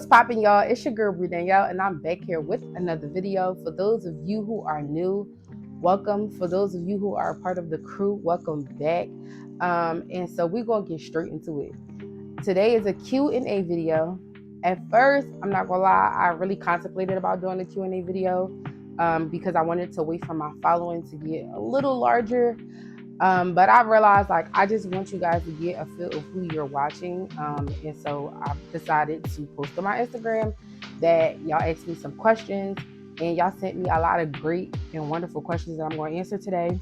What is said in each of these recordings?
popping, y'all? It's your girl Bri, and I'm back here with another video. For those of you who are new, welcome. For those of you who are a part of the crew, welcome back. And so we're gonna get straight into it. Today is a Q&A video. At first, I'm not gonna lie, I really contemplated about doing a Q&A video because I wanted to wait for my following to get a little larger. But I realized, like, I just want you guys to get a feel of who you're watching. And so I decided to post on my Instagram that y'all asked me some questions, and y'all sent me a lot of great and wonderful questions that I'm going to answer today.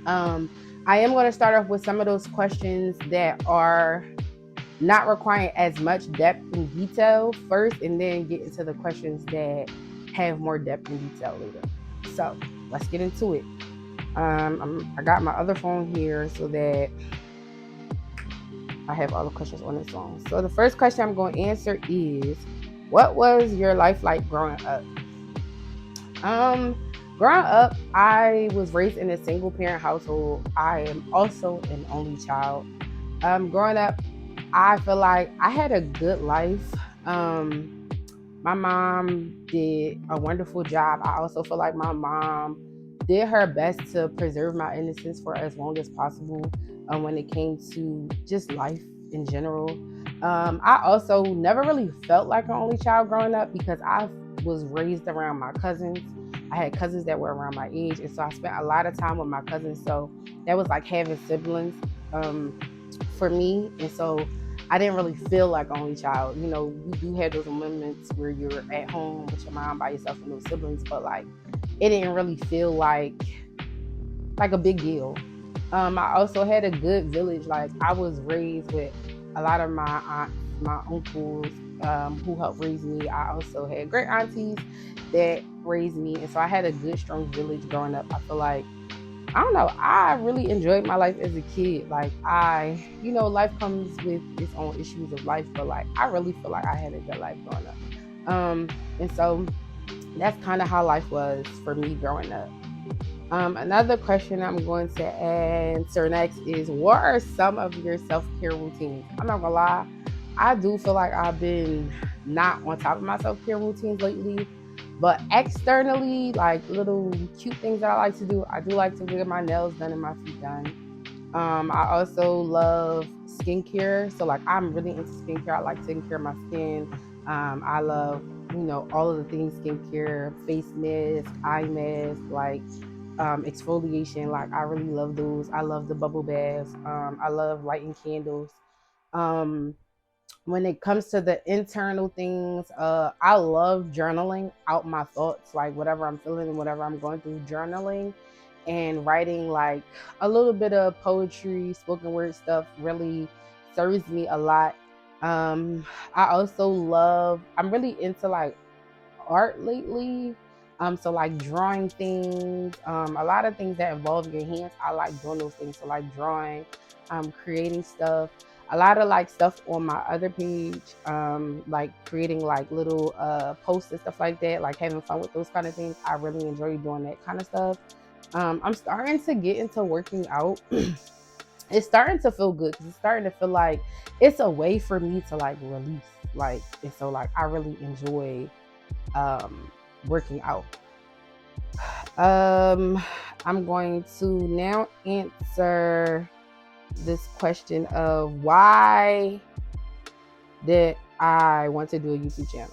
I am going to start off with some of those questions that are not requiring as much depth and detail first, and then get into the questions that have more depth and detail later. So let's get into it. I got my other phone here so that I have all the questions on this phone. So the first question I'm going to answer is, what was your life like growing up? Growing up, I was raised in a single parent household. I am also an only child. Growing up, I feel like I had a good life. My mom did a wonderful job. I also feel like my mom did her best to preserve my innocence for as long as possible when it came to just life in general. I also never really felt like an only child growing up because I was raised around my cousins. I had cousins that were around my age, and so I spent a lot of time with my cousins. So that was like having siblings for me, and so I didn't really feel like an only child. You know, you do have those moments where you're at home with your mom by yourself and no siblings, but like it didn't really feel like a big deal. I also had a good village. Like, I was raised with a lot of my aunts, my uncles who helped raise me. I also had great aunties that raised me, and so I had a good, strong village growing up. I feel like, I don't know, I really enjoyed my life as a kid. Like, life comes with its own issues of life, but like I really feel like I had a good life growing up. And so that's kind of how life was for me growing up. Another question I'm going to answer next is, what are some of your self-care routines? I'm not gonna lie, I do feel like I've been not on top of my self-care routines lately, but externally, like little cute things that I like to do, I do like to get my nails done and my feet done. I also love skincare, so like I'm really into skincare. I like taking care of my skin. I love, all of the things skincare, face mask, eye mask, like exfoliation. Like, I really love those. I love the bubble baths. I love lighting candles. When it comes to the internal things, I love journaling out my thoughts, like whatever I'm feeling and whatever I'm going through, journaling and writing like a little bit of poetry, spoken word stuff really serves me a lot. I also I'm really into like art lately. So like drawing things, a lot of things that involve your hands. I like doing those things. So like drawing, creating stuff. A lot of like stuff on my other page, like creating like little posts and stuff like that, like having fun with those kind of things. I really enjoy doing that kind of stuff. I'm starting to get into working out. It's starting to feel good because it's starting to feel like it's a way for me to like release, like, and so like I really enjoy working out. I'm going to now answer this question of, why did I want to do a YouTube channel?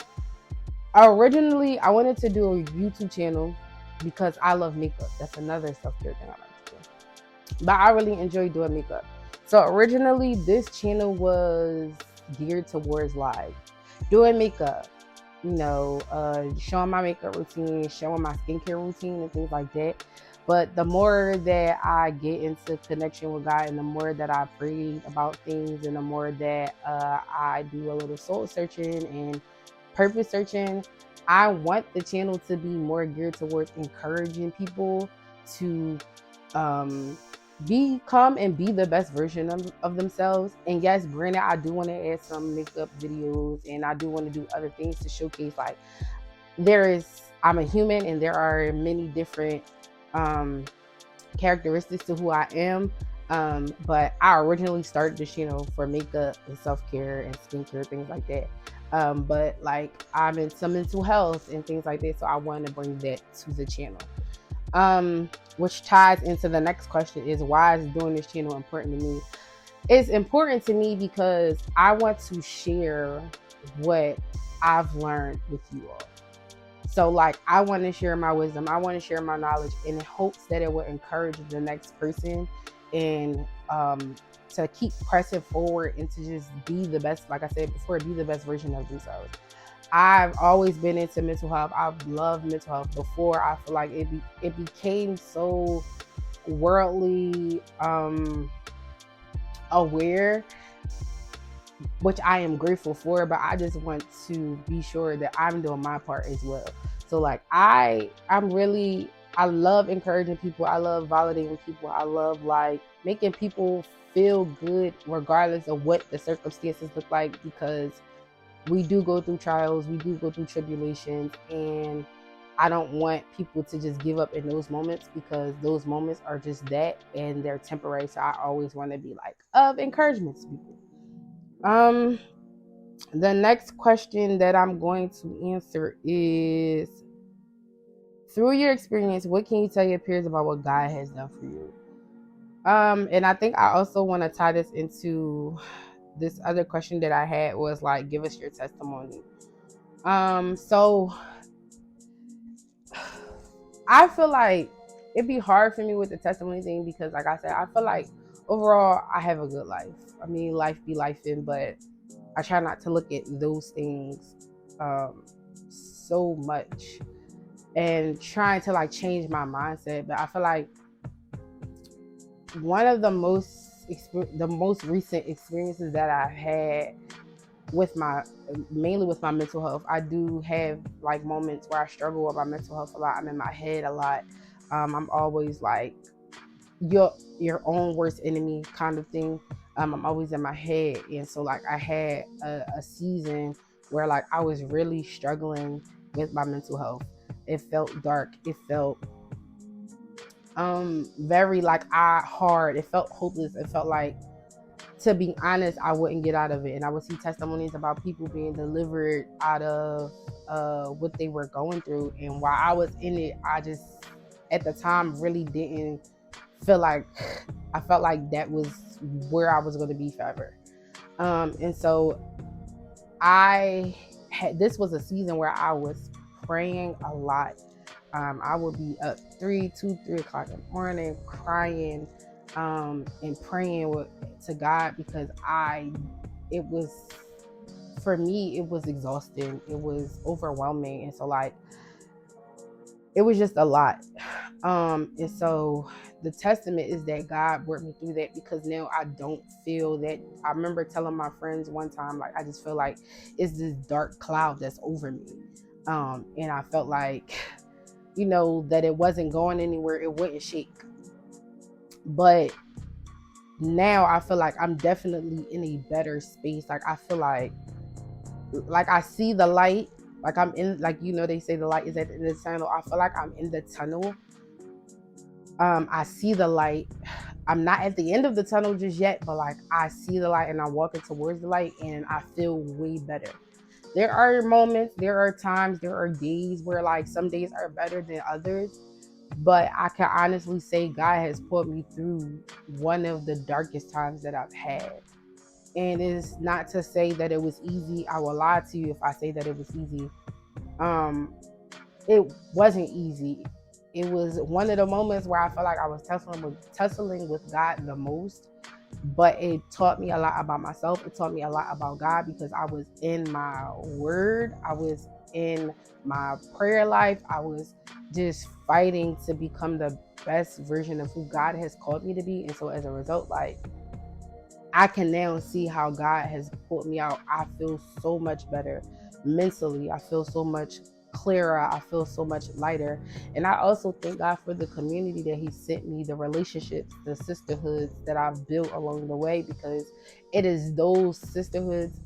Originally, I wanted to do a YouTube channel because I love makeup. That's another self-care thing I like to do. But I really enjoy doing makeup. So originally, this channel was geared towards like doing makeup, showing my makeup routine, showing my skincare routine and things like that. But the more that I get into connection with God, and the more that I pray about things, and the more that I do a little soul searching and purpose searching, I want the channel to be more geared towards encouraging people to become and be the best version of themselves. And yes, granted, I do want to add some makeup videos, and I do want to do other things to showcase like I'm a human, and there are many different characteristics to who I am. But I originally started this channel for makeup and self-care and skincare, things like that. But like I'm into mental health and things like that, so I want to bring that to the channel. Which ties into the next question is, why is doing this channel important to me? It's important to me because I want to share what I've learned with you all. So like I want to share my wisdom, I want to share my knowledge in hopes that it will encourage the next person and to keep pressing forward and to just be the best, like I said before, be the best version of themselves. I've always been into mental health. I've loved mental health before. I feel like it became so worldly aware, which I am grateful for, but I just want to be sure that I'm doing my part as well. So like I love encouraging people. I love validating people. I love like making people feel good regardless of what the circumstances look like, because we do go through trials, we do go through tribulations, and I don't want people to just give up in those moments, because those moments are just that and they're temporary. So I always want to be like of encouragement to people. The next question that I'm going to answer is, through your experience, what can you tell your peers about what God has done for you? And I think I also want to tie this into this other question that I had, was like, give us your testimony. So I feel like it'd be hard for me with the testimony thing, because like I said, I feel like overall I have a good life. I mean, life be lifing, but I try not to look at those things so much and trying to like change my mindset. But I feel like one of the most recent experiences that I've had with mainly with my mental health, I do have like moments where I struggle with my mental health a lot. I'm in my head a lot. I'm always like your own worst enemy kind of thing. I'm always in my head, and so like I had a season where like I was really struggling with my mental health. It felt dark. It felt very like hard. It felt hopeless. It felt like, to be honest, I wouldn't get out of it. And I would see testimonies about people being delivered out of what they were going through. And while I was in it, I just at the time really didn't feel like, I felt like that was where I was going to be forever. And so this was a season where I was praying a lot. I would be up 3 o'clock in the morning crying and praying to God, because for me, it was exhausting. It was overwhelming. And so like, it was just a lot. And so the testament is that God brought me through that, because now I don't feel that. I remember telling my friends one time, like, I just feel like it's this dark cloud that's over me. And I felt like, that it wasn't going anywhere. It wouldn't shake. But now I feel like I'm definitely in a better space. Like I feel like I see the light. Like I'm in, like, they say the light is at the end of the tunnel. I feel like I'm in the tunnel. I see the light. I'm not at the end of the tunnel just yet, but like I see the light and I'm walking towards the light and I feel way better. There are moments, there are times, there are days where like some days are better than others, but I can honestly say God has put me through one of the darkest times that I've had. And it's not to say that it was easy. I will lie to you if I say that it was easy. It wasn't easy. It was one of the moments where I felt like I was tussling with God the most. But it taught me a lot about myself. It taught me a lot about God, because I was in my word. I was in my prayer life. I was just fighting to become the best version of who God has called me to be. And so as a result, like, I can now see how God has pulled me out. I feel so much better mentally. I feel so much clearer. I feel so much lighter. And I also thank God for the community that He sent me, the relationships, the sisterhoods that I've built along the way, because it is those sisterhoods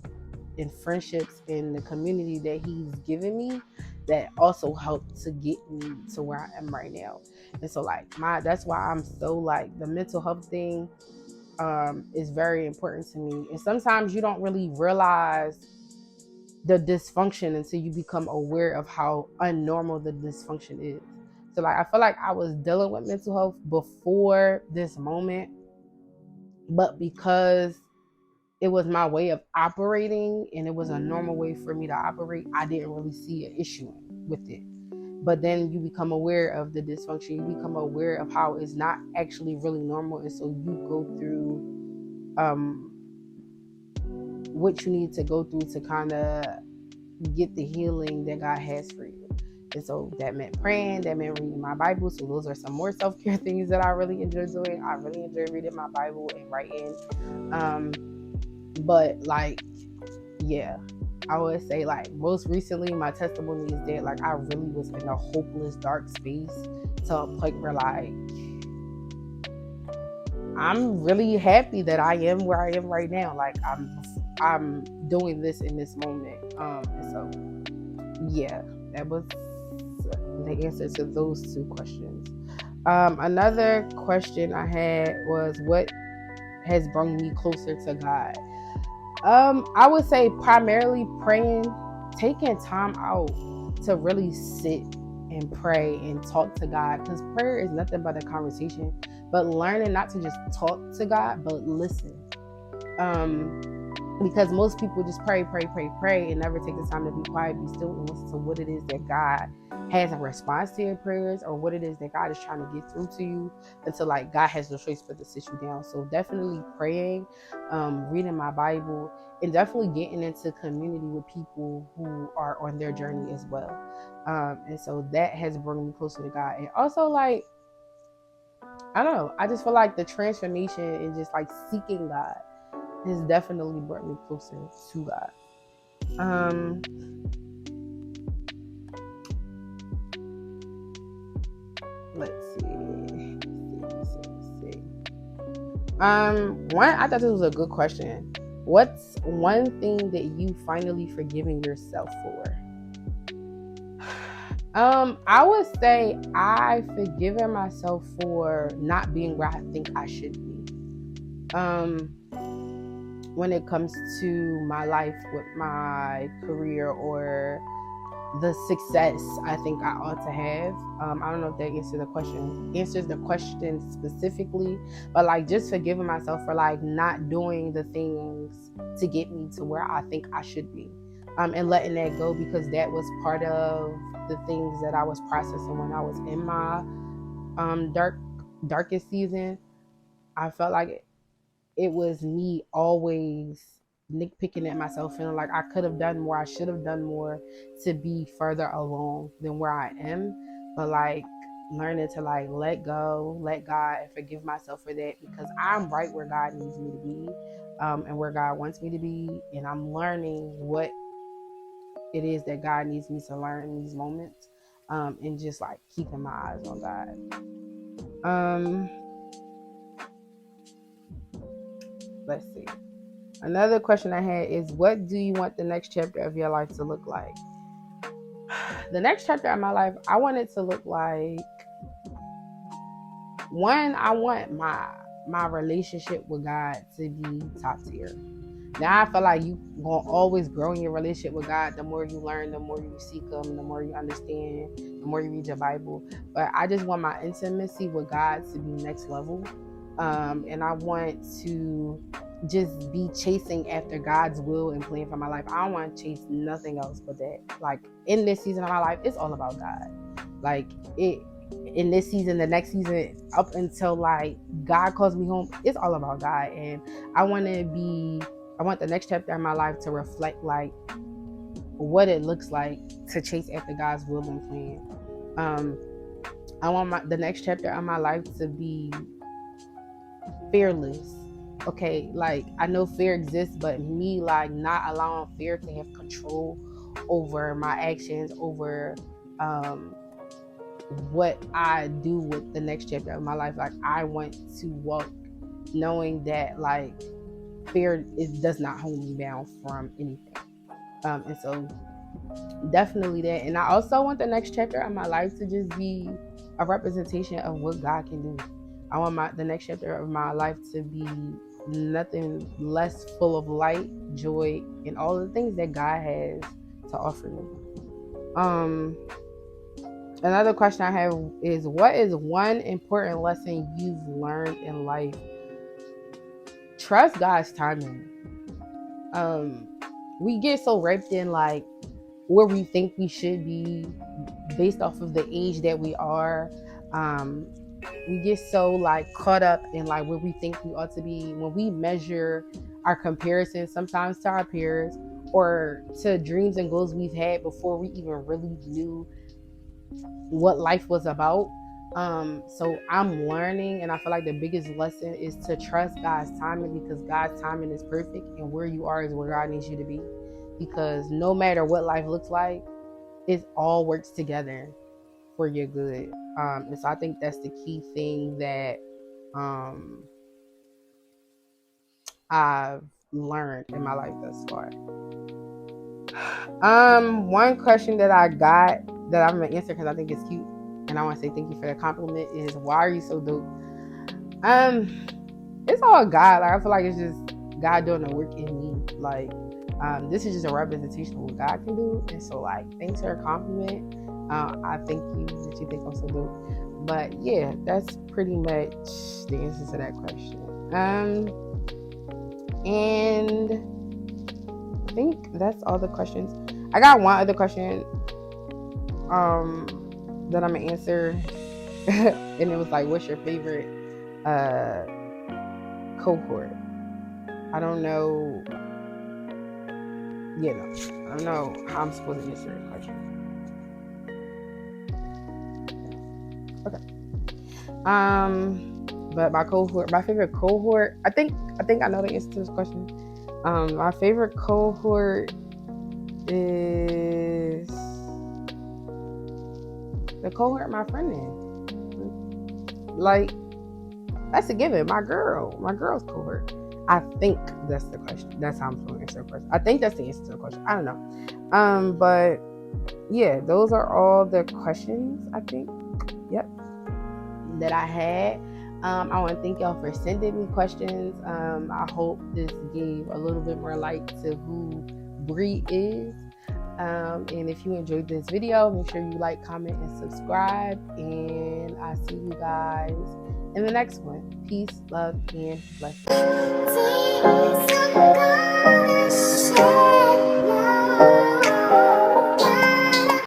and friendships in the community that He's given me that also helped to get me to where I am right now. And so like that's why I'm so like, the mental health thing is very important to me. And sometimes you don't really realize the dysfunction until you become aware of how unnormal the dysfunction is. So like I feel like I was dealing with mental health before this moment, but because it was my way of operating and it was a normal way for me to operate, I didn't really see an issue with it. But then you become aware of the dysfunction, you become aware of how it's not actually really normal, and so you go through what you need to go through to kind of get the healing that God has for you. And so that meant praying, that meant reading my Bible. So those are some more self-care things that I really enjoy doing. I really enjoy reading my Bible and writing. But like, yeah, I would say like most recently my testimony is that like I really was in a hopeless dark space to a point where like I'm really happy that I am where I am right now. Like I'm doing this in this moment. And so yeah, that was the answer to those two questions. Another question I had was what has brought me closer to God? I would say primarily praying, taking time out to really sit and pray and talk to God, because prayer is nothing but a conversation, but learning not to just talk to God but listen. Because most people just pray and never take the time to be quiet, be still, and listen to what it is that God has in response to your prayers, or what it is that God is trying to get through to you, until like God has no choice but to sit you down. So definitely praying, reading my Bible, and definitely getting into community with people who are on their journey as well. And so that has brought me closer to God. And also like, I don't know, I just feel like the transformation and just like seeking God has definitely brought me closer to God. Let's see. One, I thought this was a good question. What's one thing that you finally forgiven yourself for? I would say I've forgiven myself for not being where I think I should be. When it comes to my life with my career or the success I think I ought to have. I don't know if that answers the question specifically, but like just forgiving myself for like not doing the things to get me to where I think I should be. And letting that go, because that was part of the things that I was processing when I was in my darkest season. I felt like it was me always nitpicking at myself, feeling like I could have done more, I should have done more to be further along than where I am. But like learning to like let go, let God, and forgive myself for that, because I'm right where God needs me to be, and where God wants me to be, and I'm learning what it is that God needs me to learn in these moments, and just like keeping my eyes on God. Let's see. Another question I had is, what do you want the next chapter of your life to look like? The next chapter of my life, I want it to look like, one, I want my relationship with God to be top tier. Now I feel like you gonna always grow in your relationship with God. The more you learn, the more you seek Him, the more you understand, the more you read your Bible. But I just want my intimacy with God to be next level, and I want to just be chasing after God's will and plan for my life. I don't want to chase nothing else but that. Like in this season of my life, it's all about God. Like it in this season, the next season, up until like God calls me home, it's all about God. And I want the next chapter of my life to reflect like what it looks like to chase after God's will and plan. I want the next chapter of my life to be fearless. Okay, like I know fear exists, but me like not allowing fear to have control over my actions, over what I do with the next chapter of my life. Like I want to walk knowing that like fear does not hold me down from anything. And so definitely that. And I also want the next chapter of my life to just be a representation of what God can do. I want the next chapter of my life to be nothing less full of light, joy, and all the things that God has to offer you. Another question I have is, what is one important lesson you've learned in life? Trust God's timing. We get so wrapped in like where we think we should be based off of the age that we are. We get so like caught up in like where we think we ought to be when we measure our comparisons sometimes to our peers or to dreams and goals we've had before we even really knew what life was about. So I'm learning, and I feel like the biggest lesson is to trust God's timing, because God's timing is perfect, and where you are is where God needs you to be. Because no matter what life looks like, it all works together for your good. And so I think that's the key thing that I've learned in my life thus far. One question that I got that I'm gonna answer because I think it's cute, and I want to say thank you for the compliment, is why are you so dope? It's all God. Like, I feel like it's just God doing the work in me. Like, this is just a representation of what God can do. And so, like, thanks for a compliment. I thank you that you think I'm so dope. But yeah, that's pretty much the answer to that question. And I think that's all the questions. I got one other question that I'm gonna answer. And it was like, what's your favorite cohort? I don't know. Yeah, no. I don't know how I'm supposed to answer that question. Okay. But my favorite cohort, I think I know the answer to this question. My favorite cohort is the cohort my friend in. Like, that's a given. My girl's cohort. I think that's the question. That's how I'm supposed to answer the question. I think that's the answer to the question. I don't know. But yeah, those are all the questions, I think. Yep. That I had. I want to thank y'all for sending me questions. I hope this gave a little bit more light to who Bri is. And if you enjoyed this video, make sure you like, comment, and subscribe. And I'll see you guys in the next one. Peace, love, and blessings.